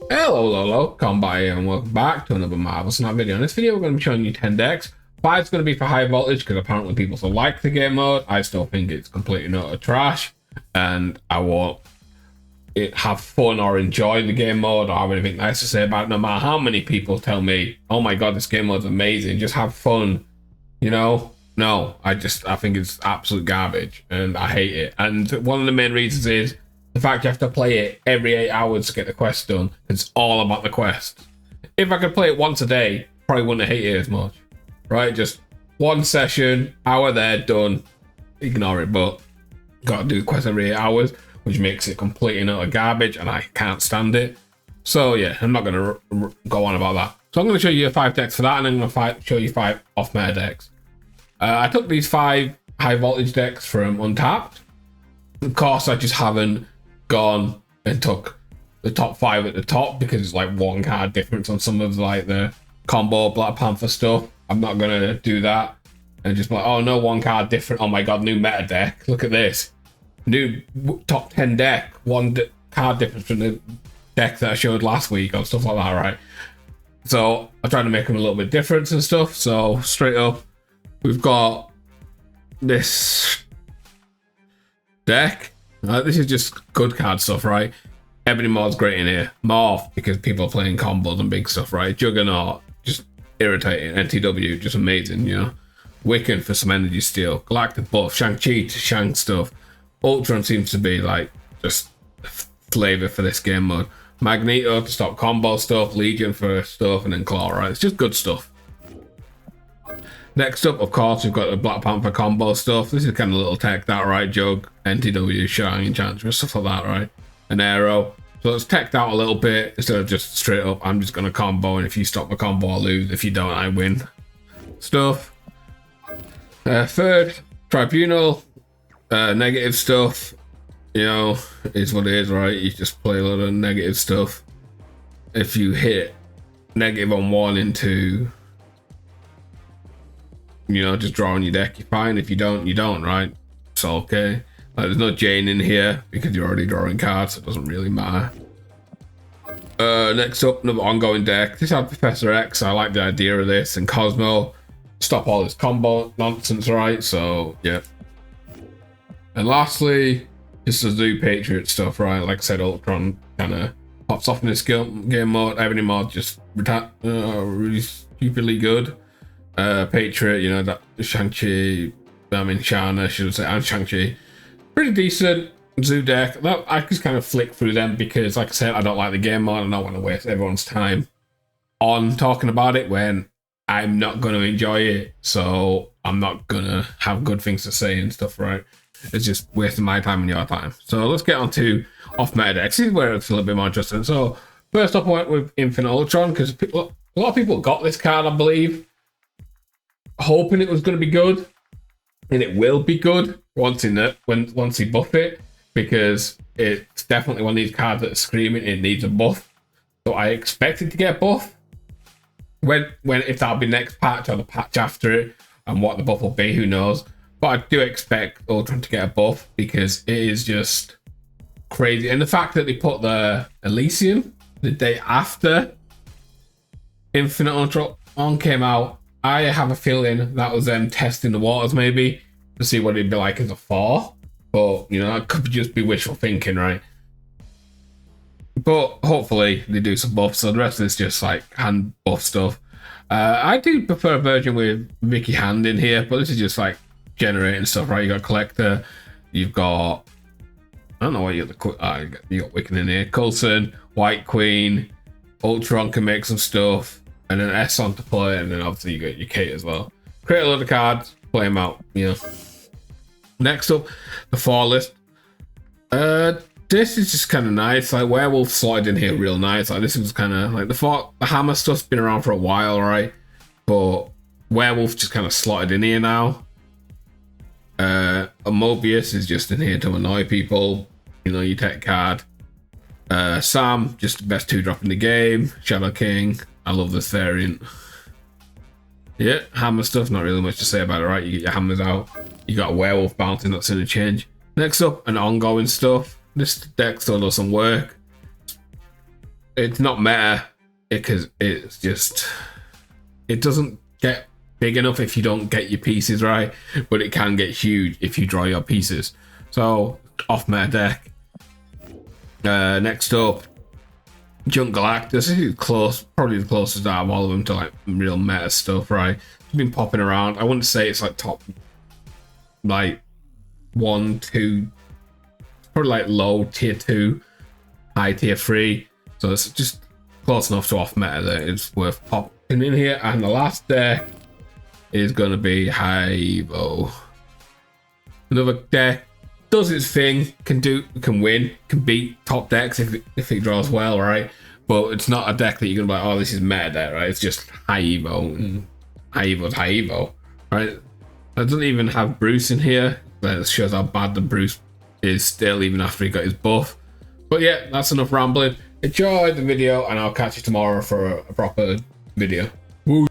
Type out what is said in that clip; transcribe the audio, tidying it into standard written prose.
Hello, combat here, and welcome back to another Marvelous Snap video. In this video, we're going to be showing you 10 decks. 5's going to be for high voltage, because apparently people still like the game mode. I still think it's completely not a trash, and I won't have fun or enjoy the game mode or have anything nice to say about it, no matter how many people tell me, oh my god, this game mode's amazing, just have fun, you know? No, I think it's absolute garbage, and I hate it. And one of the main reasons is the fact you have to play it every 8 hours to get the quest done. It's all about the quest. If I could play it once a day, probably wouldn't hate it as much. Right? Just one session, hour there, done. Ignore it, but got to do the quest every 8 hours, which makes it completely and utter garbage, and I can't stand it. So yeah, I'm not going to go on about that. So I'm going to show you 5 decks for that, and I'm going to show you 5 off-meta decks. I took these 5 high voltage decks from Untapped. Of course, I just haven't gone and took the top 5 at the top because it's like 1 card difference on some of like the combo Black Panther stuff. I'm not gonna do that and just be like, oh no, 1 card different. Oh my god, new meta deck. Look at this new top 10 deck, 1 card difference from the deck that I showed last week or stuff like that, right? So I'm trying to make them a little bit different and stuff. So straight up, we've got this deck. This is just good card stuff, right? Ebony Maw's great in here. Morph, because people are playing combos and big stuff, right? Juggernaut, just irritating. NTW, just amazing, you know? Wiccan for some energy steal. Galactic buff. Shang-Chi to Shang stuff. Ultron seems to be like just flavor for this game mode. Magneto to stop combo stuff. Legion for stuff, and then Claw, right? It's just good stuff. Next up, of course, we've got the Black Panther combo stuff. This is kind of little tech that, right? Jug, NTW, Shine, Enchantress, stuff like that, right? An Arrow. So it's teched out a little bit instead of just straight up, I'm just going to combo, and if you stop my combo, I lose. If you don't, I win. Stuff. Third, Tribunal. Negative stuff. You know, is what it is, right? You just play a lot of negative stuff. If you hit negative on 1 into, you know, just draw on your deck, you're fine. If you don't, you don't, right? So okay. Like, there's no Jane in here because you're already drawing cards, so it doesn't really matter. Next up, another ongoing deck. This had Professor X. I like the idea of this, and Cosmo. Stop all this combo nonsense, right? So yeah. And lastly, just the Zoo Patriot stuff, right? Like I said, Ultron kind of pops off in this game mode. Ebony mod just really stupidly good. Patriot, you know, that Shang-Chi, I mean Shana, should I say, and Shang-Chi. Pretty decent Zoo deck. I just kind of flick through them because, like I said, I don't like the game mode. I don't want to waste everyone's time on talking about it when I'm not going to enjoy it. So I'm not going to have good things to say and stuff, right? It's just wasting my time and your time. So let's get on to off-meta decks. This is where it's a little bit more interesting. So first up, I went with Infinite Ultron because a lot of people got this card, I believe, hoping it was going to be good, and it will be good once he buff it, because it's definitely one of these cards that's screaming it needs a buff. So I expect it to get a buff. If that'll be next patch or the patch after it, and what the buff will be, who knows. But I do expect Ultron to get a buff because it is just crazy, and the fact that they put the Elysium the day after Infinite Ultron came out, I have a feeling that was them testing the waters maybe to see what it'd be like as a 4. But, you know, that could just be wishful thinking, right? But hopefully they do some buffs. So the rest of this just like hand buff stuff. I do prefer a version with Mickey Hand in here, but this is just like generating stuff, right? You got Collector, you've got, I don't know what you got Wiccan in here, Coulson, White Queen, Ultron can make some stuff, and then S on to play, and then obviously you got your Kate as well. Create a load of cards, play them out, you know. Next up, the 4 list. This is just kind of nice. Like Werewolf slotted in here real nice. Like this was kind of like the Hammer stuff's been around for a while, right? But Werewolf just kind of slotted in here now. A Mobius is just in here to annoy people. You know, you take card. Sam, just the best 2-drop in the game. Shadow King. I love this variant. Yeah, hammer stuff, not really much to say about it, right? You get your hammers out. You got a werewolf bouncing, that's in a change. Next up, an ongoing stuff. This deck still does some work. it's not meta because it's just, it doesn't get big enough if you don't get your pieces right, but it can get huge if you draw your pieces. So off meta deck. Next up, Junk Galactus. This is close, probably the closest out of all of them to like real meta stuff, right? It's been popping around. I wouldn't say it's like top, like 1, 2, probably like low tier 2, high tier 3. So it's just close enough to off meta that it's worth popping in here. And the last deck is going to be Hyvo. Another deck does its thing, can win, can beat top decks if it draws well, right? But it's not a deck that you're gonna be like, oh, this is meta deck, right? It's just high evo, and high evo's high evo, right? It doesn't even have Bruce in here. That shows how bad the Bruce is still, even after he got his buff. But yeah, that's enough rambling. Enjoy the video, and I'll catch you tomorrow for a proper video. Woo!